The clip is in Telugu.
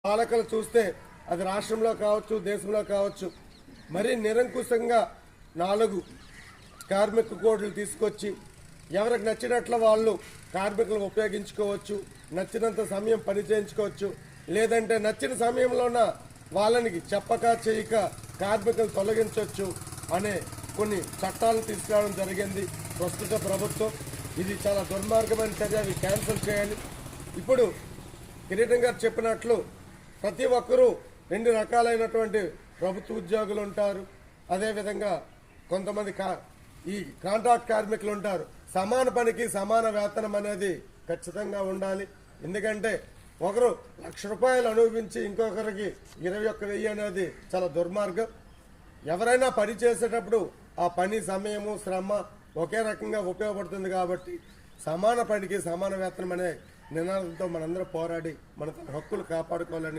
పాలకులు చూస్తే అది రాష్ట్రంలో కావచ్చు, దేశంలో కావచ్చు, మరీ నిరంకుశంగా 4 కార్మిక కోడ్లు తీసుకొచ్చి ఎవరికి నచ్చినట్ల వాళ్ళు కార్మికులను ఉపయోగించుకోవచ్చు, నచ్చినంత సమయం పని చేయించుకోవచ్చు, లేదంటే నచ్చిన సమయంలోన వాళ్ళని చెప్పక చేయక కార్మికులు తొలగించవచ్చు అనే కొన్ని చట్టాలను తీసుకురావడం జరిగింది ప్రస్తుత ప్రభుత్వం. ఇది చాలా దుర్మార్గమైన చర్య, అవి క్యాన్సిల్ చేయాలి. ఇప్పుడు కిరీటం గారు చెప్పినట్లు ప్రతి ఒక్కరూ 2 రకాలైనటువంటి ప్రభుత్వ ఉద్యోగులు ఉంటారు, అదేవిధంగా కొంతమంది ఈ కాంట్రాక్ట్ కార్మికులు ఉంటారు. సమాన పనికి సమాన వేతనం అనేది ఖచ్చితంగా ఉండాలి. ఎందుకంటే ఒకరు ₹1,00,000 అనుభవించి ఇంకొకరికి 21,000 అనేది చాలా దుర్మార్గం. ఎవరైనా పని చేసేటప్పుడు ఆ పని సమయము, శ్రమ ఒకే రకంగా ఉపయోగపడుతుంది కాబట్టి సమాన పనికి సమాన వేతనం అనే నినాదంతో మనందరం పోరాడి మన హక్కులు కాపాడుకోవాలని